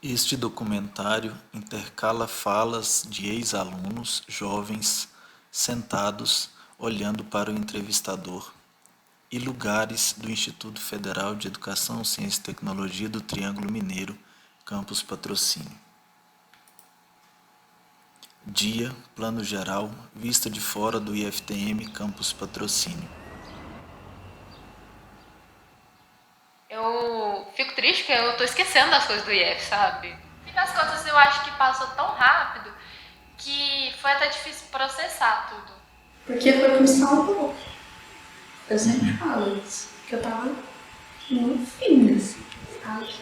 Este documentário intercala falas de ex-alunos jovens sentados olhando para o entrevistador e lugares do Instituto Federal de Educação, Ciência e Tecnologia do Triângulo Mineiro, Campus Patrocínio. Dia, plano geral, vista de fora do IFTM, Campus Patrocínio. Eu fico triste porque eu tô esquecendo das coisas do IF, sabe? No fim das contas, eu acho que passou tão rápido que foi até difícil processar tudo. Porque foi o que me salvou. Eu sempre falo isso, que eu tava no fim, assim, sabe?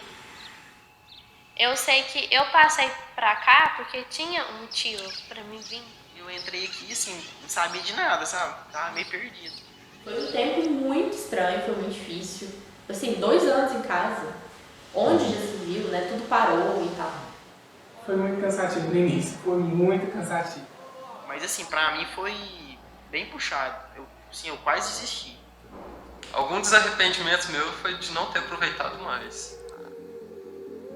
Eu sei que eu passei pra cá porque tinha um motivo pra mim vir. Eu entrei aqui, assim, não sabia de nada, sabe? Tava meio perdido. Foi um tempo muito estranho, foi muito difícil. Assim, 2 anos em casa, onde já se viu, né? Tudo parou e tal. Foi muito cansativo no início, foi muito cansativo. Mas, assim, pra mim foi bem puxado. Eu quase desisti. Algum dos arrependimentos meus foi de não ter aproveitado mais.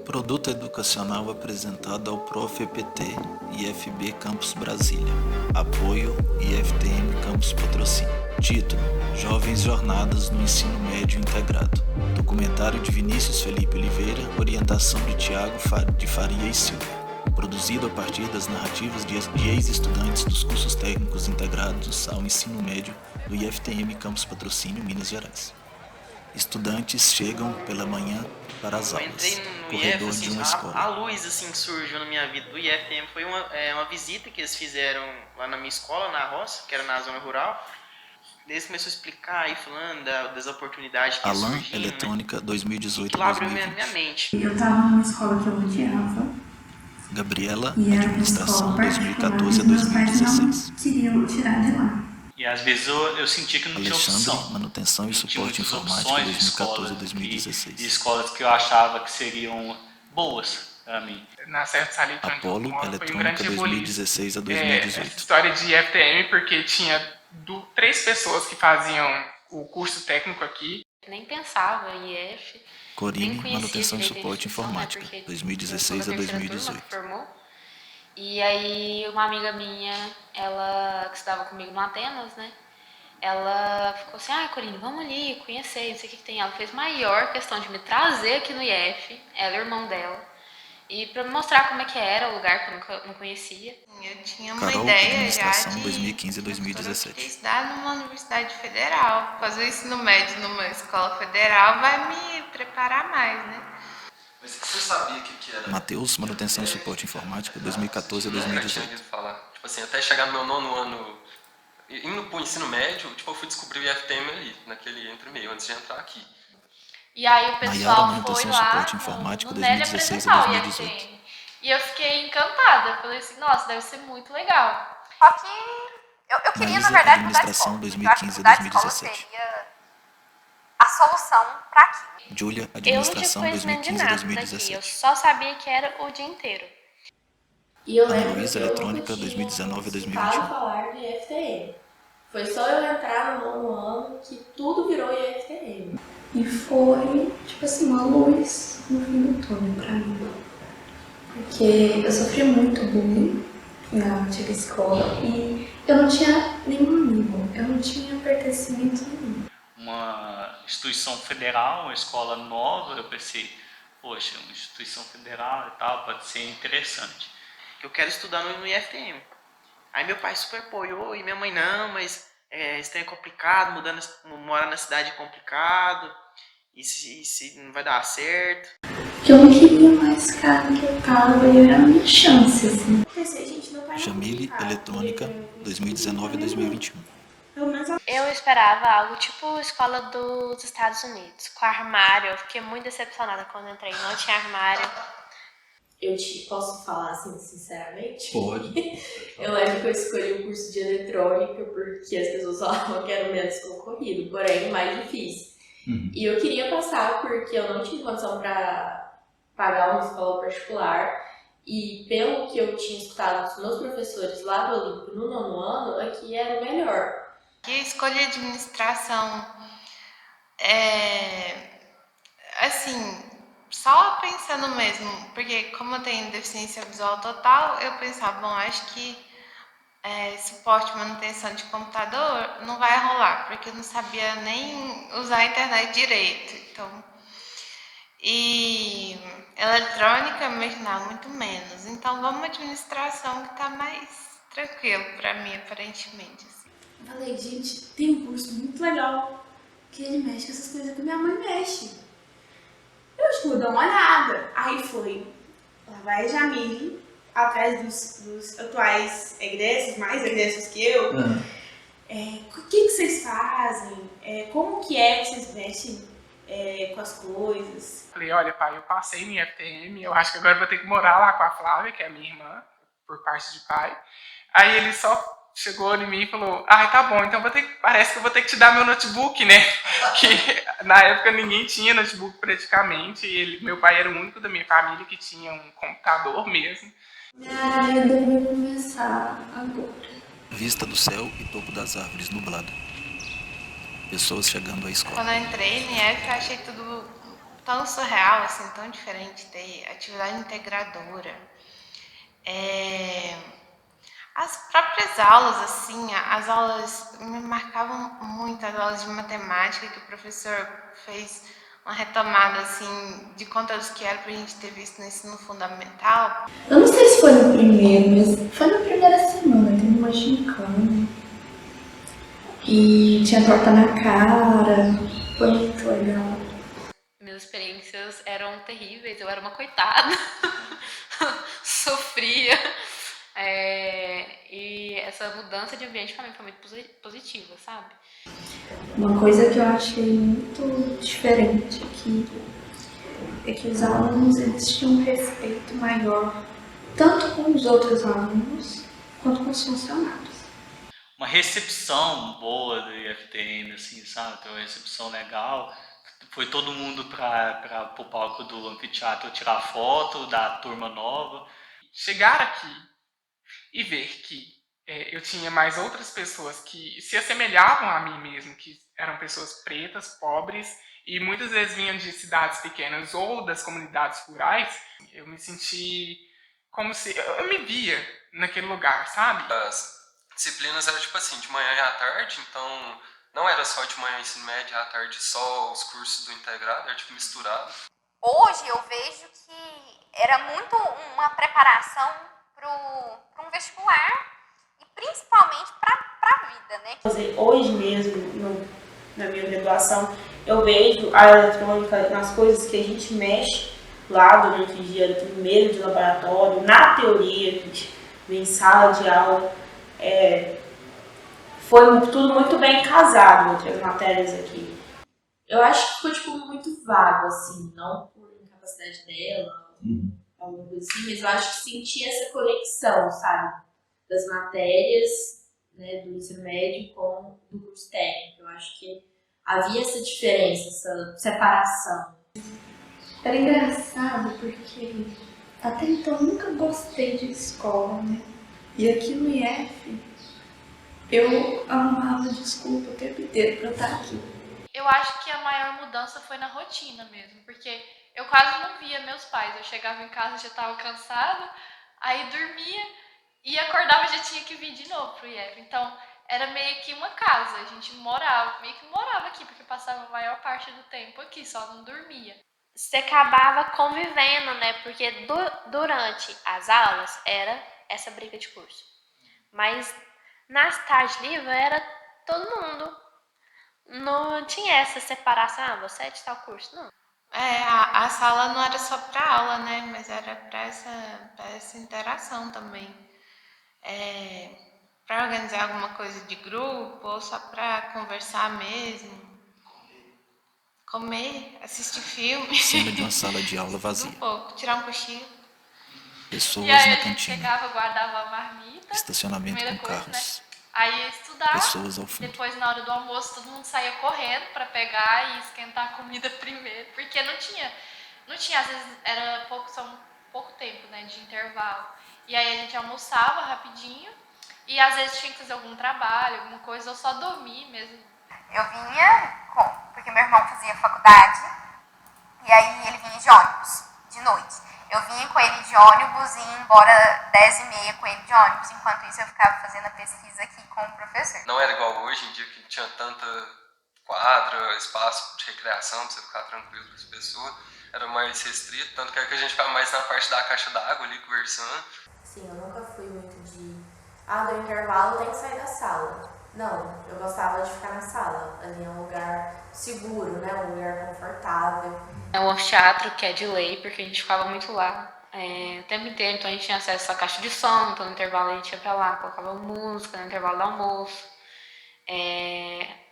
Produto educacional apresentado ao Prof. EPT, IFB Campus Brasília. Apoio IFTM Campus Patrocínio. Título: Jovens Jornadas no Ensino Médio Integrado. Documentário de Vinícius Felipe Oliveira, orientação de Tiago de Faria e Silva. Produzido a partir das narrativas de ex-estudantes dos cursos técnicos integrados ao ensino médio do IFTM Campus Patrocínio, Minas Gerais. Estudantes chegam pela manhã para as Eu aulas. entrei no Corredor IF, assim, de uma a escola. luz, assim, que surgiu na minha vida do IFM foi uma visita que eles fizeram lá na minha escola, na roça, que era na zona rural. Eles começaram a explicar aí, falando das oportunidades que Alan surgiram, Eletrônica né? 2018 Aquilo abriu 2020. minha mente. Eu tava numa escola que eu odiava. Gabriela, E era uma Administração escola particular, 2014 a mas meus pais 2016. não queriam tirar de lá. E às vezes eu sentia que não tinha Alexandre, opção. Manutenção e Não tinha Suporte muitas Informática opções de 2014 a escolas, de 2016. escolas que eu achava que seriam boas para mim. Na certa ali onde eu Apolo moro, foi um Eletrônica grande rebuliço. 2016 a Essa 2018. história de FTM, porque tinha 3 pessoas que faziam o curso técnico aqui. Nem pensava em IF, Corine, nem conhecia Manutenção e direito a Suporte instituição, Informática, né? Porque 2016 eu a sou da terceira turma 2018. que formou. E aí uma amiga minha, ela que estudava comigo no Atenas, né? Ela ficou assim, Corine, vamos ali conhecer, não sei o que tem. Ela fez maior questão de me trazer aqui no IF, ela e o irmão dela, e pra me mostrar como é que era o lugar que eu nunca não conhecia. Eu tinha uma Carol, ideia Administração já de 2015 a eu queria 2017. estudar numa universidade federal. Fazer o ensino médio numa escola federal vai me preparar mais, né? Mas você sabia o que era? Matheus, Manutenção e Suporte Informática 2014 a 2018. Eu tinha ouvido falar. Tipo assim, até chegar no meu 9º ano, indo pro ensino médio, tipo, eu fui descobrir o IFTM ali, naquele entre meio, antes de entrar aqui. E aí o Nayara, pessoal foi Manutenção e lá Suporte Informática no NEL 2016 a apresentar o 2018. IFTM. E eu fiquei encantada. Falei assim, nossa, deve ser muito legal. Só que eu queria, na Maísa, verdade, mudar de Administração escola. Eu acho que 2015 a mudar de escola 2017. seria a solução pra aquilo. Júlia, Eu não Administração tinha conhecimento de 2015 a nada daqui, eu 2017. só sabia que era o dia inteiro. E eu Ana lembro Luísa, que eu Eletrônica, nunca tinha 2019 a escutado 2021. falar de IFTM. Foi só eu entrar no 9º ano que tudo virou IFTM. E foi, tipo assim, uma luz no fim do túnel pra mim. Porque eu sofri muito bullying na antiga escola e eu não tinha nenhum amigo, eu não tinha pertencimento nenhum. Uma instituição federal, uma escola nova, eu pensei, poxa, uma instituição federal e tal, pode ser interessante. Eu quero estudar no IFTM. Aí meu pai super apoiou e minha mãe não, mas isso é complicado, morar na cidade é complicado, e se não vai dar certo. Porque eu não queria mais ficar onde eu tava e era a minha chance, assim. Jamile, Eletrônica 2019 a 2021. Eu esperava algo tipo escola dos Estados Unidos, com armário. Eu fiquei muito decepcionada quando entrei, não tinha armário. Eu posso falar assim, sinceramente? Pode. Eu lembro que eu escolhi o curso de eletrônica porque as pessoas falavam que era o menos concorrido, porém o mais difícil. E eu queria passar porque eu não tinha condição para pagar uma escola particular. E pelo que eu tinha escutado dos meus professores lá do Olímpico no 9º ano, aqui era o melhor. Que escolher administração assim, só pensando mesmo, porque como eu tenho deficiência visual total, eu pensava, bom, acho que suporte e manutenção de computador não vai rolar, porque eu não sabia nem usar a internet direito. Então, e eletrônica eu imaginava muito menos. Então vamos administração que tá mais tranquilo para mim, aparentemente. Assim. Eu falei, gente, tem um curso muito legal que ele mexe com essas coisas que minha mãe mexe. Eu acho que vou dar uma olhada. Aí foi. Lá vai a Jamile, atrás dos atuais egressos, mais egressos que eu. O que vocês fazem? Como que vocês mexem com as coisas? Falei, olha pai, eu passei no IFTM, eu acho que agora eu vou ter que morar lá com a Flávia, que é a minha irmã, por parte de pai. Aí ele só chegou em mim e falou, tá bom, então parece que eu vou ter que te dar meu notebook, né? Que na época ninguém tinha notebook praticamente, e meu pai era o único da minha família que tinha um computador mesmo. Minha área deve começar agora. Vista do céu e topo das árvores nublado. Pessoas chegando à escola. Quando eu entrei no IF, eu achei tudo tão surreal, assim, tão diferente. Ter atividade integradora. As próprias aulas, assim, as aulas me marcavam muito, as aulas de matemática, que o professor fez uma retomada, assim, de conteúdos que era pra gente ter visto no ensino fundamental. Eu não sei se foi no primeiro, mas foi na primeira semana, teve uma gincana. E tinha torta na cara, foi muito legal. Minhas experiências eram terríveis, eu era uma coitada, sofria. E essa mudança de ambiente pra mim foi muito positiva, sabe? Uma coisa que eu achei muito diferente aqui é que os alunos eles tinham um respeito maior, tanto com os outros alunos quanto com os funcionários. Uma recepção boa do IFTM, assim, sabe? Tem uma recepção legal. Foi todo mundo para o palco do anfiteatro tirar foto da turma nova. Chegar aqui e ver que eu tinha mais outras pessoas que se assemelhavam a mim mesmo, que eram pessoas pretas, pobres, e muitas vezes vinham de cidades pequenas ou das comunidades rurais, eu me senti como se... Eu me via naquele lugar, sabe? As disciplinas eram tipo assim, de manhã e à tarde, então não era só de manhã ensino médio e à tarde só os cursos do integrado, era tipo misturado. Hoje eu vejo que era muito uma preparação para um vestibular e principalmente para a vida, né? Hoje mesmo, na minha graduação, eu vejo a eletrônica nas coisas que a gente mexe lá durante o dia, no meio de laboratório, na teoria, a gente vê em sala de aula. Foi tudo muito bem casado entre as matérias aqui. Eu acho que foi tipo muito vago, assim, não por incapacidade dela, alguma coisa assim, mas eu acho que senti essa conexão, sabe? Das matérias, né, do ensino médio com do curso técnico. Eu acho que havia essa diferença, essa separação. Era engraçado porque até então eu nunca gostei de escola, né? E aqui no IF eu arrumava desculpa o tempo inteiro pra eu estar aqui. Eu acho que a maior mudança foi na rotina mesmo, porque eu quase não via meus pais. Eu chegava em casa, já estava cansada, aí dormia e acordava e já tinha que vir de novo pro IF. Então era meio que uma casa, a gente meio que morava aqui, porque passava a maior parte do tempo aqui, só não dormia. Você acabava convivendo, né? Porque durante as aulas era essa briga de curso. Mas nas tardes livres era todo mundo. Não tinha essa separação, você é de tal curso, não. A sala não era só para aula, né? Mas era para essa interação também. Para organizar alguma coisa de grupo ou só para conversar mesmo. Comer, assistir filme. Cena de uma sala de aula vazia. Um pouco, tirar um cochilo. Pessoas e aí na a gente cantina. chegava, guardava a marmita. Estacionamento com coisa, carros. Né? Aí ia estudar, Pessoas ao fundo. depois na hora do almoço todo mundo saía correndo para pegar e esquentar a comida primeiro, porque não tinha, às vezes era pouco tempo, né, de intervalo. E aí a gente almoçava rapidinho e às vezes tinha que fazer algum trabalho, alguma coisa, ou só dormir mesmo. Eu vinha, porque meu irmão fazia faculdade, e E aí ele vinha de ônibus, de noite. Eu vinha com ele de ônibus e ia embora 10h30 com ele de ônibus. Enquanto isso eu ficava fazendo a pesquisa aqui com o professor. Não era igual hoje em dia que tinha tanta quadra, espaço de recreação pra você ficar tranquilo com as pessoas. Era mais restrito, tanto que a gente ficava mais na parte da caixa d'água ali conversando. Sim, eu nunca fui muito de... no intervalo tem que sair da sala. Não, eu gostava de ficar na sala. Ali é um lugar seguro, né? Um lugar confortável. É um anfiteatro que é de lei, porque a gente ficava muito lá o tempo inteiro, então a gente tinha acesso à caixa de som, então no intervalo a gente ia pra lá, colocava música no intervalo do almoço.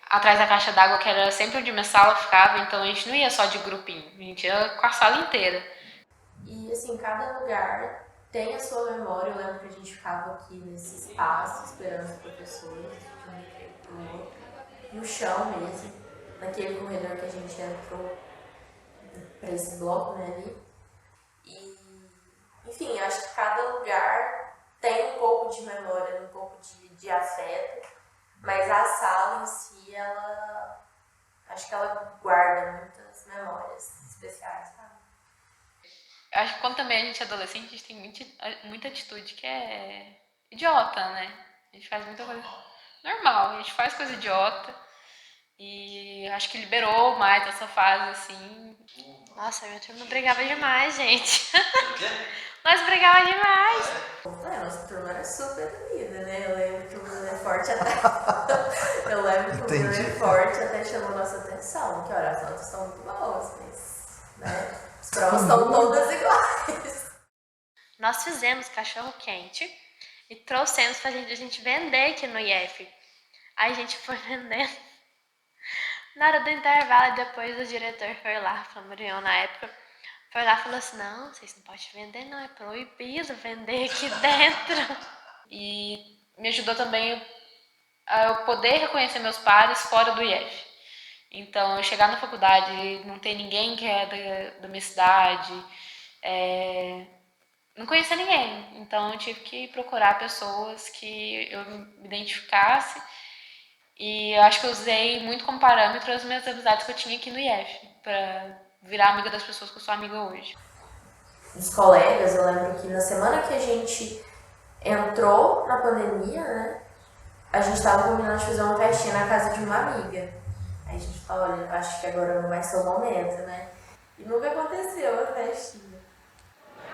Atrás da caixa d'água, que era sempre onde minha sala ficava, então a gente não ia só de grupinho, a gente ia com a sala inteira. E assim, cada lugar tem a sua memória. Eu lembro que a gente ficava aqui nesse espaço, esperando os professores, de um recreio pro outro, no chão mesmo, naquele corredor que a gente entrou para esse bloco, né, ali. E, enfim, acho que cada lugar tem um pouco de memória, um pouco de afeto, mas a sala em si, acho que ela guarda muitas memórias especiais, sabe? Acho que quando também a gente é adolescente, a gente tem muita atitude que é idiota, né? A gente faz muita coisa normal, a gente faz coisa idiota. E acho que liberou mais essa fase, assim. Nossa, minha turma brigava demais, gente. Nós brigava demais. Nossa turma era super unida, né? Eu lembro que o Bruno Forte até... Eu lembro que o Bruno Forte até chamou nossa atenção. Que olha, as notas estão muito boas, mas... né? As provas estão todas iguais. Nós fizemos cachorro quente e trouxemos pra gente vender aqui no IF. Aí a gente foi vendendo. Na hora do intervalo, depois o diretor foi lá, Flamarion na época, foi lá e falou assim, não, vocês não podem vender não, é proibido vender aqui dentro. E me ajudou também a eu poder reconhecer meus pares fora do IF. Então, eu chegar na faculdade e não ter ninguém que é da minha cidade, não conhecia ninguém. Então, eu tive que procurar pessoas que eu me identificasse. E eu acho que eu usei muito como parâmetro as minhas amizades que eu tinha aqui no IF, pra virar amiga das pessoas que eu sou amiga hoje. Dos colegas, eu lembro que na semana que a gente entrou na pandemia, né, a gente tava combinando de fazer uma festinha na casa de uma amiga. Aí a gente falou, olha, acho que agora não vai ser o momento, né? E nunca aconteceu a festinha.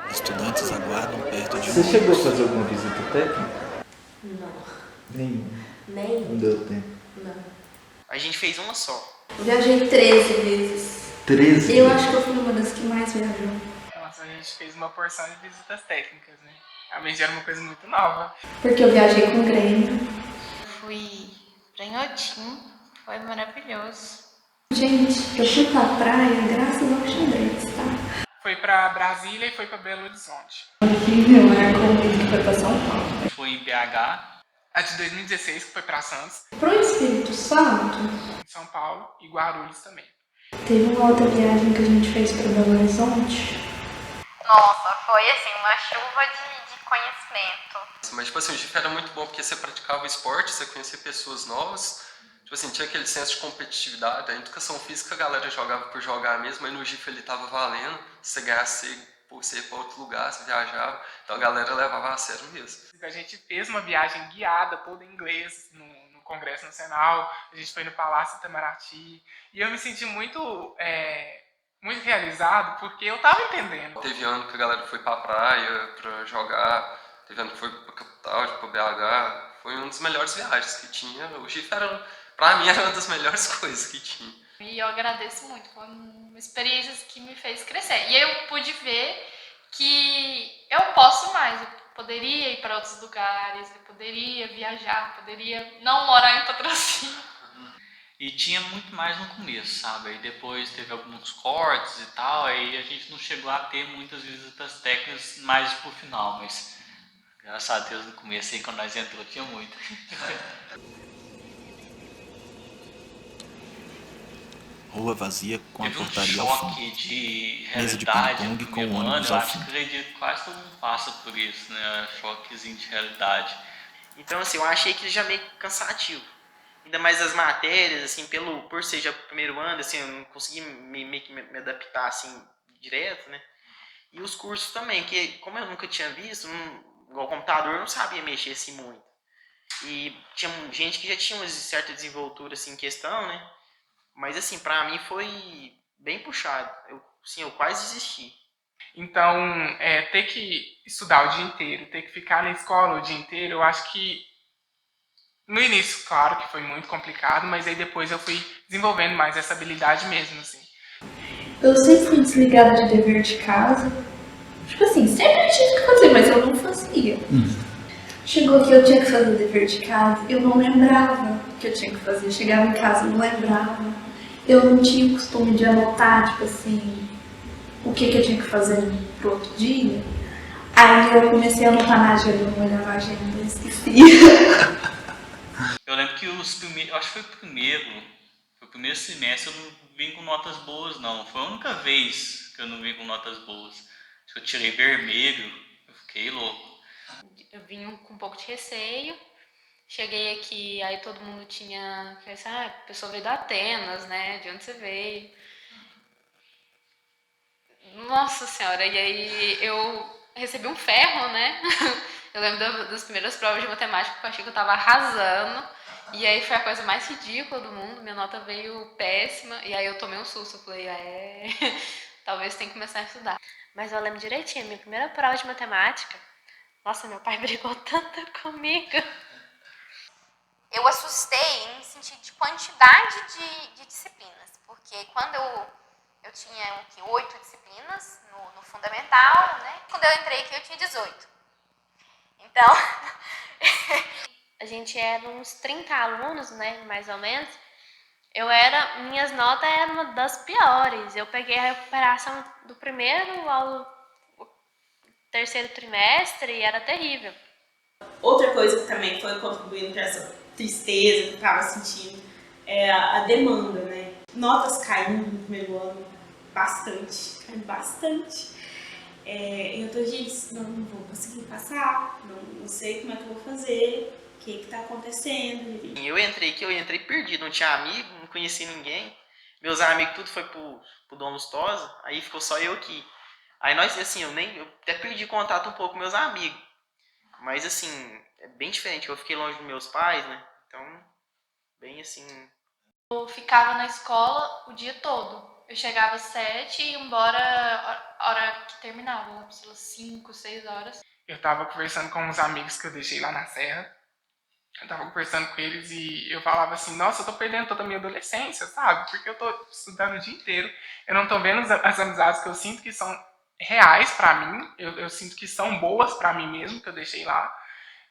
Estudantes aguardam perto de Você chegou a fazer alguma visita técnica? Não. Nenhuma. Nem? Não deu tempo. Não. A gente fez uma só. Eu viajei 13 vezes. 13? Eu acho que eu fui uma das que mais viajou. Nossa, a gente fez uma porção de visitas técnicas, né? Realmente era uma coisa muito nova. Porque eu viajei com o Grêmio. Fui pra Inhotim, foi maravilhoso. Gente, eu fui pra praia graças ao xadrez, tá? Foi pra Brasília e foi pra Belo Horizonte. Horrível, marcou muito que foi pra São Paulo. Foi em BH. A de 2016, que foi pra Santos. Pro Espírito Santo, Em São Paulo e Guarulhos também. teve uma outra viagem que a gente fez pra Belo Horizonte. Nossa, foi assim, uma chuva de conhecimento. Mas, tipo assim, o GIF era muito bom porque você praticava esporte, você conhecia pessoas novas. Tipo assim, tinha aquele senso de competitividade. A educação física a galera jogava por jogar mesmo, aí no GIF ele tava valendo. Se você ganhasse, você ia pra outro lugar, você viajava. Então a galera levava a sério mesmo. A gente fez uma viagem guiada, toda em inglês, no Congresso Nacional. A gente foi no Palácio Itamaraty. E eu me senti muito realizado, porque eu tava entendendo. Teve ano que a galera foi pra praia pra jogar. Teve ano que foi pra capital, pra BH. Foi uma das melhores viagens que tinha. O GIF pra mim, era uma das melhores coisas que tinha. E eu agradeço muito, foi uma experiência que me fez crescer. E aí eu pude ver que eu posso mais, eu poderia ir para outros lugares, eu poderia viajar, poderia não morar em Patrocínio. E tinha muito mais no começo, sabe? Aí depois teve alguns cortes e tal, aí a gente não chegou a ter muitas visitas técnicas mais pro final, mas graças a Deus no começo aí quando nós entramos tinha muito. Rua vazia com a Teve um portaria ao choque fundo. de Mesa de realidade ping-pong no com primeiro ônibus ano, ao eu fundo. acredito que quase todo mundo passa por isso, né? Choquezinho de realidade. Então, assim, eu achei que já meio cansativo. Ainda mais as matérias, assim, por ser já o primeiro ano, assim, eu não consegui meio que me adaptar, assim, direto, né? E os cursos também, que como eu nunca tinha visto, igual computador, eu não sabia mexer assim muito. E tinha gente que já tinha uma certa desenvoltura assim, em questão, né? Mas assim, pra mim foi bem puxado. Eu quase desisti. Então, ter que estudar o dia inteiro, ter que ficar na escola o dia inteiro, eu acho que no início, claro que foi muito complicado, mas aí depois eu fui desenvolvendo mais essa habilidade mesmo, assim. Eu sempre fui desligada de dever de casa. Tipo assim, sempre tive que fazer, mas eu não fazia. Chegou que eu tinha que fazer o dever de casa, eu não lembrava que eu tinha que fazer. Chegava em casa, eu não lembrava. Eu não tinha o costume de anotar, tipo assim, o que eu tinha que fazer pro outro dia. Aí eu comecei a anotar na agenda, eu não olhava a agenda e esquecia. Eu lembro que eu acho que foi o primeiro semestre eu não vim com notas boas, não. Foi a única vez que eu não vim com notas boas. Acho que eu tirei vermelho, eu fiquei louco. Eu vim com um pouco de receio. Cheguei aqui, aí todo mundo tinha... a pessoa veio da Atenas, né? De onde você veio? Nossa Senhora, e aí eu recebi um ferro, né? Eu lembro das primeiras provas de matemática que eu achei que eu tava arrasando. E aí foi a coisa mais ridícula do mundo, minha nota veio péssima. E aí eu tomei um susto, eu falei, talvez tenha que começar a estudar. Mas eu lembro direitinho, minha primeira prova de matemática, nossa, meu pai brigou tanto comigo. Eu assustei em sentido de quantidade de disciplinas, porque quando eu tinha 8 disciplinas no fundamental, né? Quando eu entrei aqui eu tinha 18. Então... A gente era uns 30 alunos, né, mais ou menos. Minhas notas eram uma das piores. Eu peguei a recuperação do primeiro ao terceiro trimestre e era terrível. Outra coisa que também foi contribuindo para essa tristeza que eu estava sentindo é a demanda, né? Notas caindo no primeiro ano, bastante. Eu tô, gente, não vou conseguir passar, não sei como é que eu vou fazer, o que tá acontecendo. Eu entrei perdido, não tinha amigo, não conhecia ninguém. Meus amigos tudo foi pro Dom Lustosa, aí ficou só eu aqui. Aí nós, assim, eu até perdi contato um pouco com meus amigos. Mas assim, é bem diferente, eu fiquei longe dos meus pais, né? Então, bem assim... Eu ficava na escola o dia todo. Eu chegava às 7 e ia embora a hora que terminava, lá pelas 5, 6 horas. Eu tava conversando com uns amigos que eu deixei lá na Serra. Eu tava conversando com eles e eu falava assim, nossa, eu tô perdendo toda a minha adolescência, sabe? Porque eu tô estudando o dia inteiro. Eu não tô vendo as amizades que eu sinto que são reais pra mim. Eu sinto que são boas pra mim mesmo, que eu deixei lá.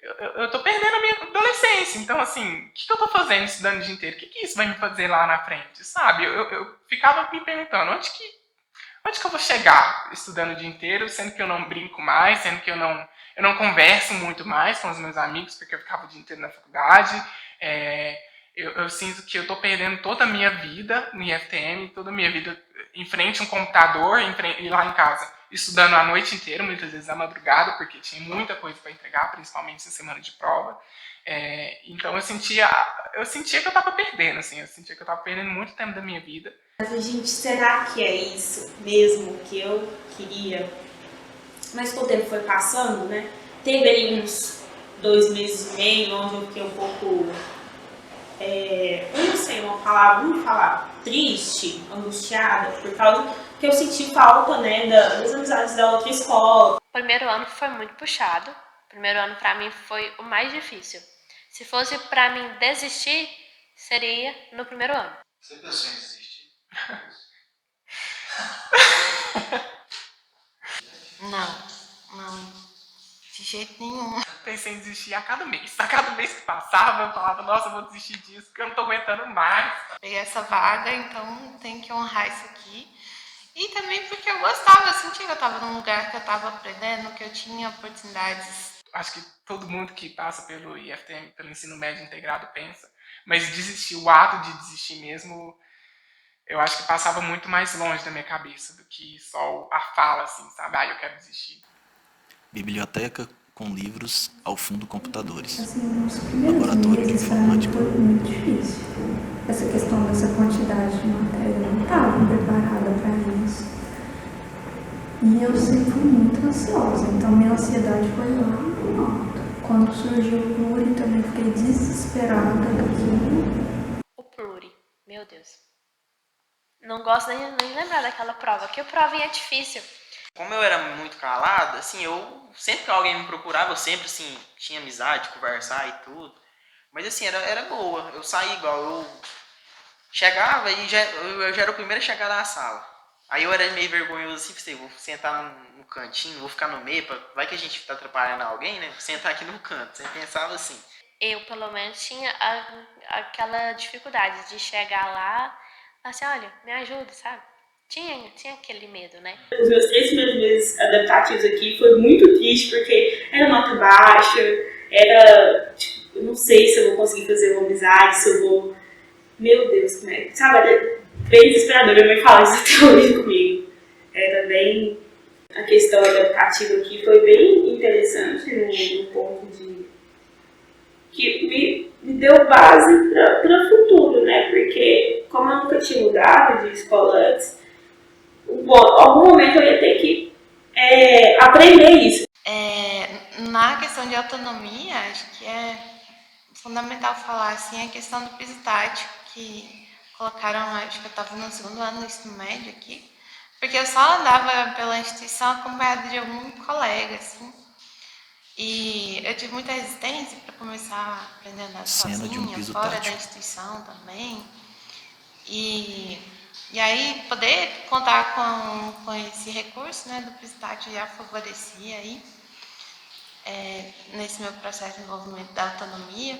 Eu tô perdendo a minha adolescência. Então, assim, o que eu tô fazendo estudando o dia inteiro? O que isso vai me fazer lá na frente, sabe? Eu ficava me perguntando, onde que eu vou chegar estudando o dia inteiro, sendo que eu não brinco mais, sendo que eu não converso muito mais com os meus amigos, porque eu ficava o dia inteiro na faculdade. Eu sinto que eu tô perdendo toda a minha vida no IFTM, toda a minha vida em frente a um computador, e lá em casa, estudando a noite inteira, muitas vezes à madrugada, porque tinha muita coisa para entregar, principalmente essa semana de prova. Então eu sentia que eu tava perdendo, assim, eu sentia que eu tava perdendo muito tempo da minha vida. Mas, gente, será que é isso mesmo que eu queria? Mas o tempo foi passando, né? Teve ali uns 2 meses e meio, onde eu fiquei um pouco, eu não sei uma palavra, vamos falar, triste, angustiada, por causa que eu senti falta, né, das amizades da outra escola. O primeiro ano foi muito puxado. O primeiro ano pra mim foi o mais difícil. Se fosse pra mim desistir, seria no primeiro ano. Você pensou em desistir? Não, de jeito nenhum. Pensei em desistir a cada mês. A cada mês que passava, eu falava, nossa, eu vou desistir disso, porque eu não tô aguentando mais. Peguei essa vaga, então tenho que honrar isso aqui. E também porque eu gostava, eu sentia que eu estava num lugar que eu estava aprendendo, que eu tinha oportunidades. Acho que todo mundo que passa pelo IFTM, pelo ensino médio integrado, pensa. Mas desistir, o ato de desistir mesmo, eu acho que passava muito mais longe da minha cabeça do que só a fala, assim, sabe? Eu quero desistir. Biblioteca com livros ao fundo computadores. Assim, os primeiros Laboratório de meses para mim informática. foi muito difícil. Essa questão dessa quantidade de matéria, eu não estava preparada para isso. E eu sempre fui muito ansiosa, então minha ansiedade foi lá no alto. Quando surgiu o Pluri, também fiquei desesperada daquilo. O Pluri, meu Deus. Não gosto nem lembrar daquela prova, que a provinha é difícil. Como eu era muito calado, assim, eu sempre que alguém me procurava, eu sempre, assim, tinha amizade, conversar e tudo. Mas, assim, era boa. Eu saía igual, eu chegava e eu já era o primeiro a chegar na sala. Aí eu era meio vergonhoso, assim, pensei, vou sentar no cantinho, vou ficar no meio, vai que a gente tá atrapalhando alguém, né? Vou sentar aqui no canto. Você pensava assim. Eu, pelo menos, tinha aquela dificuldade de chegar lá, assim, olha, me ajuda, sabe? Tinha aquele medo, né? Os meus 3 primeiros meses adaptativos aqui foi muito triste, porque era nota baixa, era, tipo, eu não sei se eu vou conseguir fazer uma amizade, se eu vou... Meu Deus, como é? Sabe, era bem desesperador. Minha mãe fala isso até hoje comigo. Era bem... A questão adaptativa aqui foi bem interessante no ponto de... que me deu base para o futuro, né? Porque, como eu nunca tinha mudado de escola antes, em algum momento eu ia ter que aprender isso. Na questão de autonomia, acho que é fundamental falar assim, a questão do piso tático, que colocaram, acho que eu estava no 2º ano do ensino médio aqui, porque eu só andava pela instituição acompanhada de algum colega, assim, e eu tive muita resistência para começar a aprender a andar sozinha, fora da instituição também, e aí poder contar com esse recurso, né, do piso tático já favorecia aí, nesse meu processo de desenvolvimento da autonomia.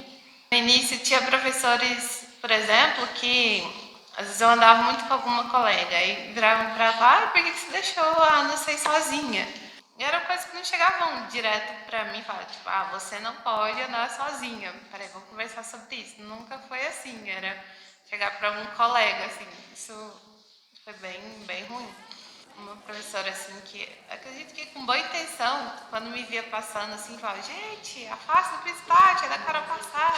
No início tinha professores, por exemplo, que às vezes eu andava muito com alguma colega, aí viravam pra lá, por que você deixou a Ana sair sozinha? E eram coisas que não chegavam direto pra mim, falavam, tipo, você não pode andar sozinha. Peraí, vamos conversar sobre isso. Nunca foi assim, era chegar pra um colega, assim, isso foi bem ruim. Uma professora, assim, que acredito que com boa intenção, quando me via passando, assim, falava, gente, afasta o piso tático, é da cara passar.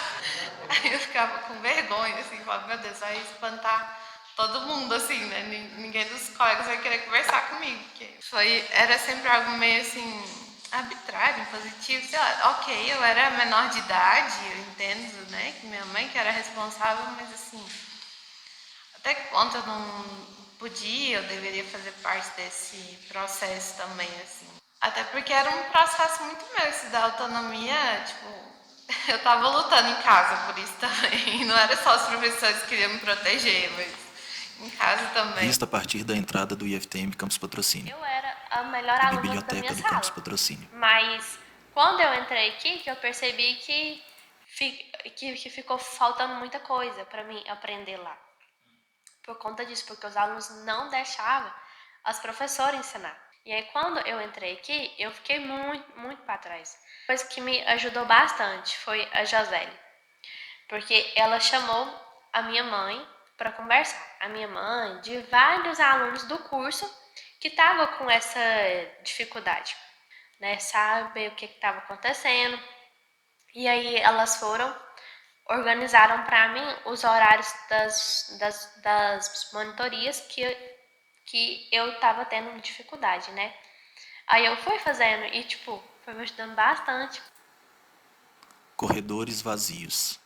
Aí eu ficava com vergonha, assim, falava, meu Deus, vai espantar todo mundo, assim, né? Ninguém dos colegas vai querer conversar comigo. Porque era sempre algo meio, assim, arbitrário, impositivo, sei lá. Ok, eu era menor de idade, eu entendo, né, que minha mãe que era responsável, mas, assim, até que ponto eu não podia, eu deveria fazer parte desse processo também, assim. Até porque era um processo muito meu, esse da autonomia, tipo, eu tava lutando em casa por isso também. Não era só os professores que queriam me proteger, mas em casa também. Vista a partir da entrada do IFTM Campus Patrocínio. Eu era a melhor aluna da Biblioteca minha do sala. Campus Patrocínio. Mas quando eu entrei aqui, que eu percebi que ficou faltando muita coisa para mim aprender lá. Por conta disso, porque os alunos não deixavam as professoras ensinar. E aí, quando eu entrei aqui, eu fiquei muito para trás. A coisa que me ajudou bastante foi a Joseli, porque ela chamou a minha mãe para conversar. A minha mãe, de vários alunos do curso que estavam com essa dificuldade, né? Saber o que estava acontecendo. E aí, elas organizaram para mim os horários das monitorias que eu estava tendo dificuldade, né? Aí eu fui fazendo e, tipo, foi me ajudando bastante. Corredores vazios.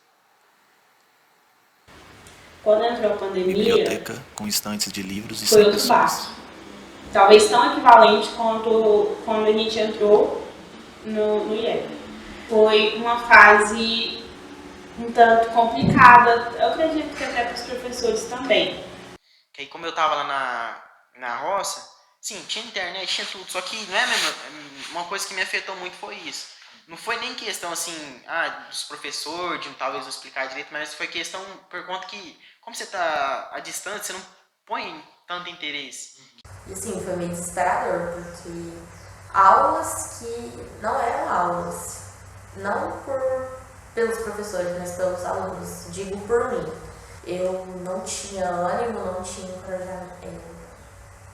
Quando entrou a pandemia... Biblioteca com estantes de livros e foi outro baque. Talvez tão equivalente quanto quando a gente entrou no IEP. Foi uma fase um tanto complicada, eu acredito que até para os professores também. Que aí, como eu tava lá na roça, sim, tinha internet, tinha tudo, só que não é mesmo, uma coisa que me afetou muito foi isso. Não foi nem questão assim, dos professores, de talvez não explicar direito, mas foi questão por conta que, como você tá à distância, você não põe tanto interesse. E sim, foi meio desesperador, porque aulas que não eram aulas, não pelos professores, mas pelos alunos, digo por mim. Eu não tinha ânimo, não tinha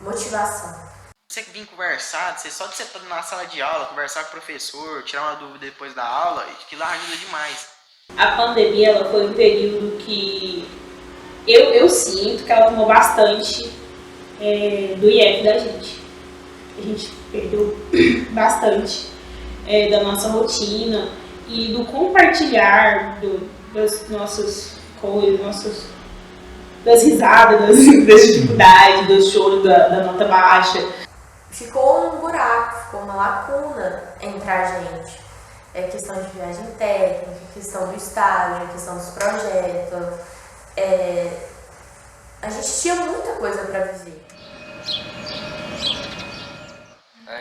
motivação. Você vir conversar, só de você estar na sala de aula, conversar com o professor, tirar uma dúvida depois da aula, aquilo lá ajuda demais. A pandemia, ela foi um período que eu sinto que ela tomou bastante do IF da gente. A gente perdeu bastante da nossa rotina e do compartilhar das nossas coisas, das risadas, das dificuldades, do choro da nota baixa. Ficou um buraco, ficou uma lacuna entre a gente. Questão de viagem técnica, questão do estágio, questão dos projetos. A gente tinha muita coisa para viver.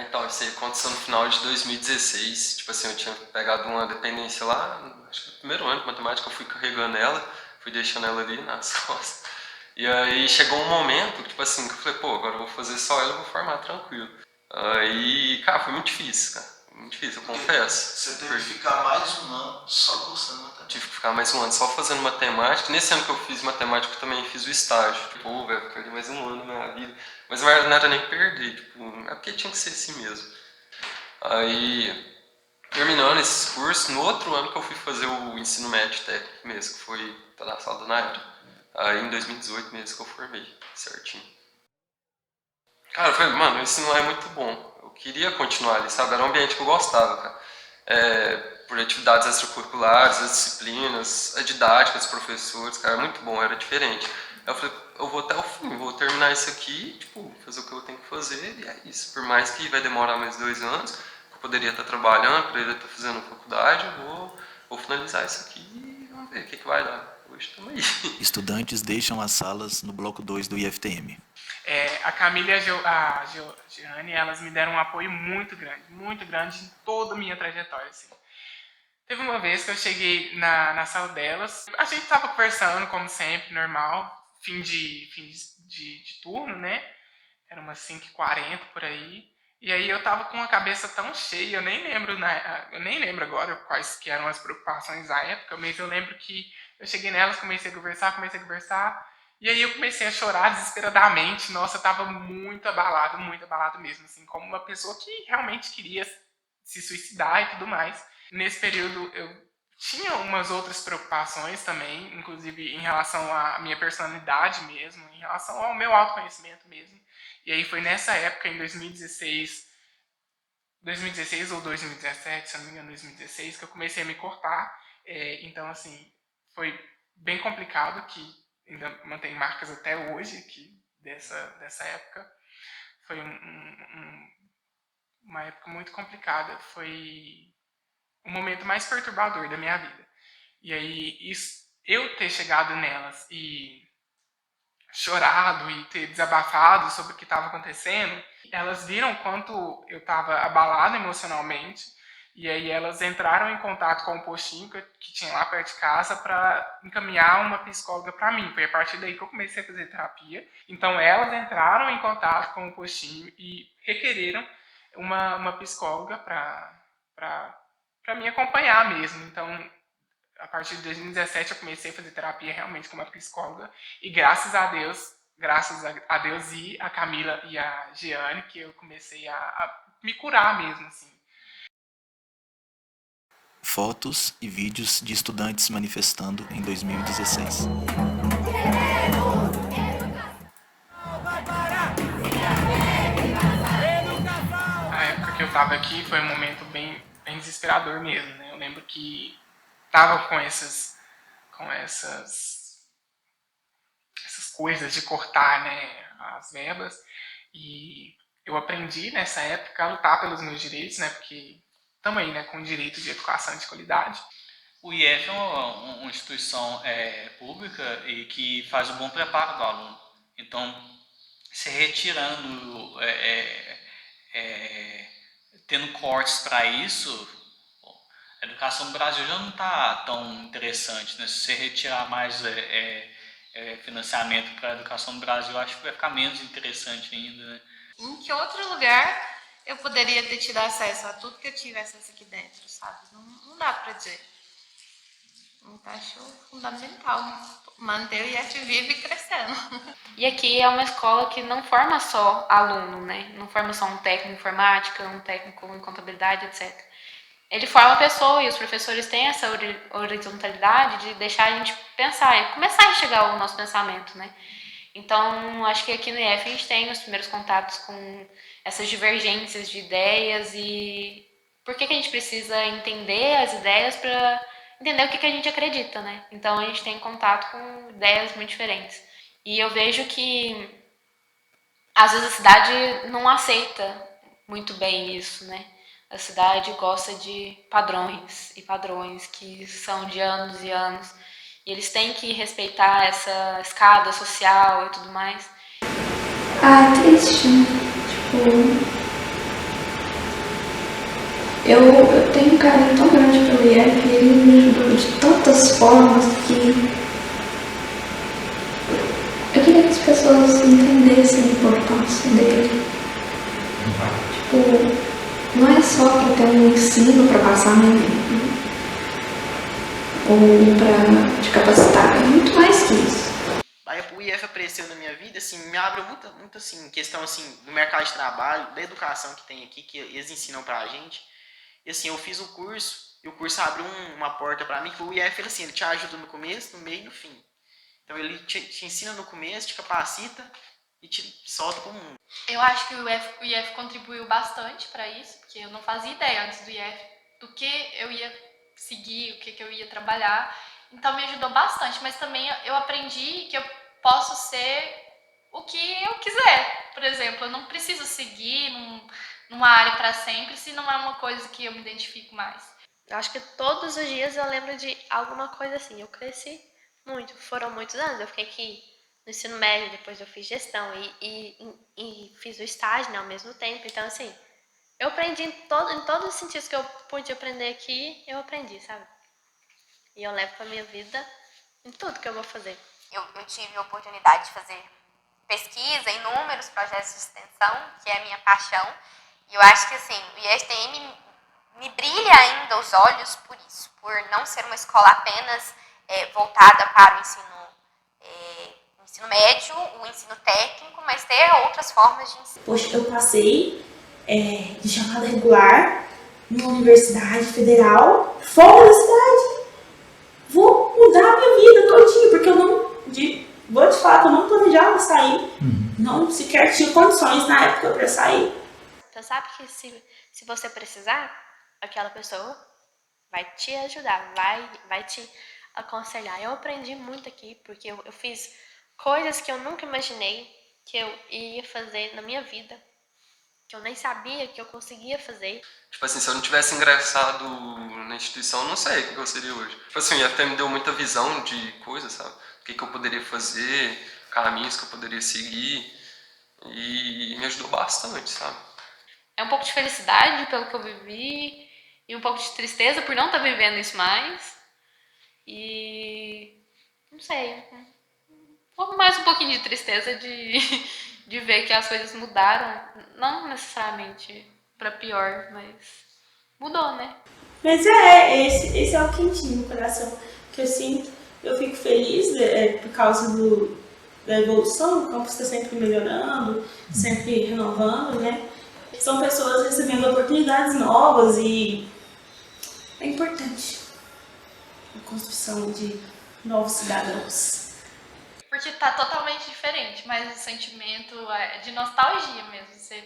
Então, isso aí aconteceu no final de 2016. Tipo assim, eu tinha pegado uma dependência lá, acho que no primeiro ano de matemática, eu fui carregando ela, fui deixando ela ali nas costas. E aí chegou um momento, tipo assim, que eu falei, pô, agora eu vou fazer só ela e vou formar tranquilo. Aí, cara, foi muito difícil, cara. Muito difícil, eu confesso. Você teve que ficar mais um ano só cursando matemática. Tive que ficar mais um ano só fazendo matemática. Nesse ano que eu fiz matemática, eu também fiz o estágio. Tipo, velho, perdi mais um ano na minha vida. Mas não era nem perder, tipo, é porque tinha que ser assim mesmo. Aí, terminando esses cursos, no outro ano que eu fui fazer o ensino médio técnico mesmo, que foi da sala da Naira. Aí em 2018 mesmo que eu formei, certinho. Cara, eu falei, mano, o ensino lá é muito bom. Eu queria continuar ali, sabe? Era um ambiente que eu gostava, cara. Por atividades extracurriculares, as disciplinas, a didática dos professores, cara, era muito bom, era diferente. Aí eu falei, eu vou até o fim, vou terminar isso aqui, tipo, fazer o que eu tenho que fazer, e é isso. Por mais que vai demorar mais 2 anos, eu poderia estar trabalhando, poderia estar fazendo faculdade, eu vou finalizar isso aqui e vamos ver o que vai dar. Hoje estamos aí. Estudantes deixam as salas no bloco 2 do IFTM. A Camila e a Giane, elas me deram um apoio muito grande em toda a minha trajetória, assim. Teve uma vez que eu cheguei na sala delas, a gente tava conversando, como sempre, normal, fim de turno, né? Era umas 5h40 por aí. E aí eu tava com a cabeça tão cheia, eu nem lembro agora quais que eram as preocupações da época, mas eu lembro que eu cheguei nelas, comecei a conversar, e aí eu comecei a chorar desesperadamente. Nossa, eu tava muito abalado mesmo, assim, como uma pessoa que realmente queria se suicidar e tudo mais. Nesse período eu tinha umas outras preocupações também, inclusive em relação à minha personalidade mesmo, em relação ao meu autoconhecimento mesmo. E aí foi nessa época, em 2016 ou 2017, se eu não me engano, 2016, que eu comecei a me cortar. Então, assim, foi bem complicado, que ainda mantém marcas até hoje dessa época. Foi uma época muito complicada, foi o momento mais perturbador da minha vida. E aí, eu ter chegado nelas e chorado e ter desabafado sobre o que estava acontecendo, elas viram quanto eu estava abalado emocionalmente, e aí elas entraram em contato com o postinho que tinha lá perto de casa para encaminhar uma psicóloga para mim. Foi a partir daí que eu comecei a fazer terapia. Então elas entraram em contato com o postinho e requereram uma psicóloga para me acompanhar mesmo. Então, a partir de 2017 eu comecei a fazer terapia realmente com uma psicóloga, e graças a Deus e a Camila e a Giane, que eu comecei a me curar mesmo, assim. Fotos e vídeos de estudantes manifestando em 2016. A época que eu tava aqui foi um momento bem desesperador mesmo, né? Eu lembro que tava com essas coisas de cortar, né, as verbas, e eu aprendi nessa época a lutar pelos meus direitos, né, porque estamos aí, né, com o direito de educação de qualidade. O IF é uma instituição pública e que faz um bom preparo do aluno. Então, se retirando, tendo cortes para isso, a educação no Brasil já não está tão interessante, né? Se você retirar mais financiamento para a educação no Brasil, acho que vai ficar menos interessante ainda, né? Em que outro lugar eu poderia ter tido acesso a tudo que eu tive acesso aqui dentro, sabe? Não dá pra dizer. Eu acho fundamental manter o IFVIV crescendo. E aqui é uma escola que não forma só aluno, né? Não forma só um técnico em informática, um técnico em contabilidade, etc. Ele forma a pessoa e os professores têm essa horizontalidade de deixar a gente pensar e começar a enxergar o nosso pensamento, né? Então, acho que aqui no IF a gente tem os primeiros contatos com essas divergências de ideias e por que a gente precisa entender as ideias para entender o que a gente acredita, né? Então, a gente tem contato com ideias muito diferentes. E eu vejo que, às vezes, a cidade não aceita muito bem isso, né? A cidade gosta de padrões e padrões que são de anos e anos. E eles têm que respeitar essa escada social e tudo mais. Ah, é triste. Tipo, eu tenho um carinho tão grande pelo IF e ele me ajudou de tantas formas que eu queria que as pessoas entendessem a importância dele. Tipo, não é só para ter um ensino para passar no Enem, ou para te capacitar, é muito mais que isso. Aí o IF apareceu na minha vida, assim, me abre muito assim, questão assim, do mercado de trabalho, da educação que tem aqui, que eles ensinam pra gente. E assim, eu fiz o curso, e o curso abriu uma porta pra mim, que o IF, assim, ele te ajuda no começo, no meio e no fim. Então ele te ensina no começo, te capacita e te solta pro mundo. Eu acho que o IF contribuiu bastante para isso, porque eu não fazia ideia antes do IF do que eu ia seguir, o que eu ia trabalhar. Então me ajudou bastante, mas também eu aprendi que eu posso ser o que eu quiser. Por exemplo, eu não preciso seguir numa área para sempre se não é uma coisa que eu me identifico mais. Eu acho que todos os dias eu lembro de alguma coisa assim. Eu cresci muito, foram muitos anos. Eu fiquei aqui no ensino médio, depois eu fiz gestão e fiz o estágio, né, ao mesmo tempo. Então, assim, eu aprendi em todos os sentidos que eu pude aprender aqui, eu aprendi, sabe? E eu levo pra minha vida em tudo que eu vou fazer. Eu tive a oportunidade de fazer pesquisa, inúmeros projetos de extensão, que é a minha paixão. E eu acho que, assim, o IFTM me brilha ainda os olhos por isso, por não ser uma escola apenas voltada para o ensino médio, o ensino técnico, mas ter outras formas de ensino. Poxa, eu passei de chamada regular numa universidade federal fora da cidade. Vou mudar a minha vida todinha, porque eu não, vou te falar que eu não planejava sair. Não sequer tinha condições na época para sair. Então sabe que se você precisar, aquela pessoa vai te ajudar, vai te aconselhar. Eu aprendi muito aqui, porque eu fiz coisas que eu nunca imaginei que eu ia fazer na minha vida, que eu nem sabia que eu conseguia fazer. Tipo assim, se eu não tivesse ingressado na instituição, eu não sei o que eu seria hoje. Tipo assim, o IFT me deu muita visão de coisas, sabe? O que eu poderia fazer, caminhos que eu poderia seguir, e me ajudou bastante, sabe? É um pouco de felicidade pelo que eu vivi e um pouco de tristeza por não estar vivendo isso mais. E não sei, mais um pouquinho de tristeza de ver que as coisas mudaram, não necessariamente para pior, mas mudou, né? Mas esse é o quentinho no coração que eu sinto. Eu fico feliz por causa da evolução, o campus está sempre melhorando, sempre renovando, né? São pessoas recebendo oportunidades novas e é importante a construção de novos cidadãos. Porque tá totalmente diferente, mas o sentimento é de nostalgia mesmo. Você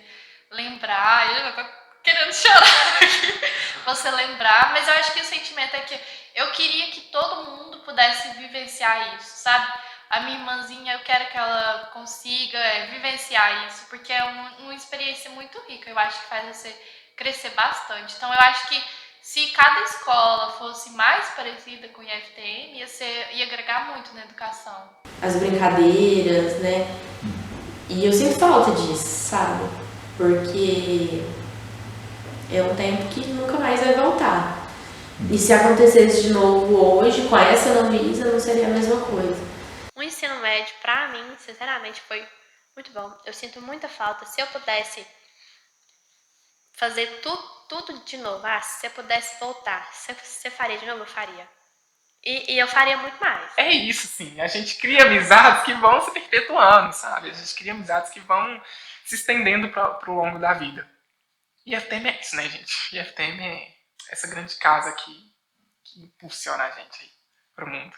lembrar, eu já tô querendo chorar aqui. Você lembrar, mas eu acho que o sentimento é que eu queria que todo mundo pudesse vivenciar isso, sabe? A minha irmãzinha, eu quero que ela consiga vivenciar isso, porque é uma experiência muito rica, eu acho que faz você crescer bastante. Então eu acho que se cada escola fosse mais parecida com o IFTM, ia agregar muito na educação. As brincadeiras, né? E eu sinto falta disso, sabe? Porque é um tempo que nunca mais vai voltar. E se acontecesse de novo hoje, com essa Anvisa, não seria a mesma coisa. O ensino médio, pra mim, sinceramente, foi muito bom. Eu sinto muita falta. Se eu pudesse fazer tudo de novo, se eu pudesse voltar, se você faria de novo, eu faria. E eu faria muito mais. É isso, sim. A gente cria amizades que vão se perpetuando, sabe? A gente cria amizades que vão se estendendo pro longo da vida. E IFTM é isso, né, gente? IFTM é essa grande casa que impulsiona a gente aí pro mundo.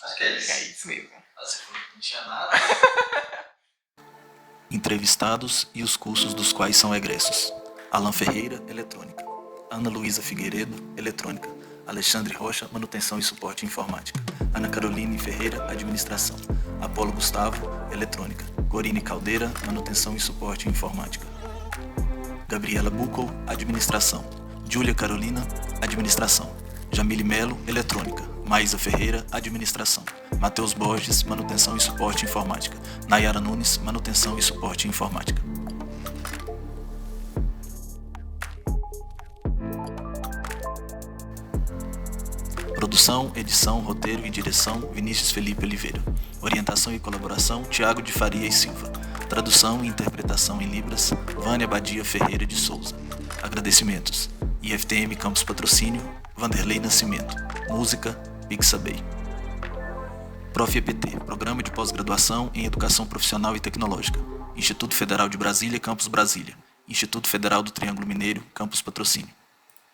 Acho que é isso. É isso mesmo. Não tinha nada. Entrevistados e os cursos dos quais são egressos: Alan Ferreira, Eletrônica; Ana Luísa Figueiredo, Eletrônica; Alexandre Rocha, Manutenção e Suporte Informática; Ana Caroline Ferreira, Administração; Apolo Gustavo, Eletrônica; Corine Caldeira, Manutenção e Suporte Informática; Gabriela Bucol, Administração; Júlia Carolina, Administração; Jamile Melo, Eletrônica; Maísa Ferreira, Administração; Matheus Borges, Manutenção e Suporte Informática; Nayara Nunes, Manutenção e Suporte Informática. Produção, edição, roteiro e direção: Vinícius Felipe Oliveira. Orientação e colaboração: Tiago de Faria e Silva. Tradução e interpretação em Libras: Vânia Badia Ferreira de Souza. Agradecimentos: IFTM Campus Patrocínio, Vanderlei Nascimento. Música: Pixabay. Prof. EPT, Programa de Pós-Graduação em Educação Profissional e Tecnológica. Instituto Federal de Brasília, Campus Brasília. Instituto Federal do Triângulo Mineiro, Campus Patrocínio.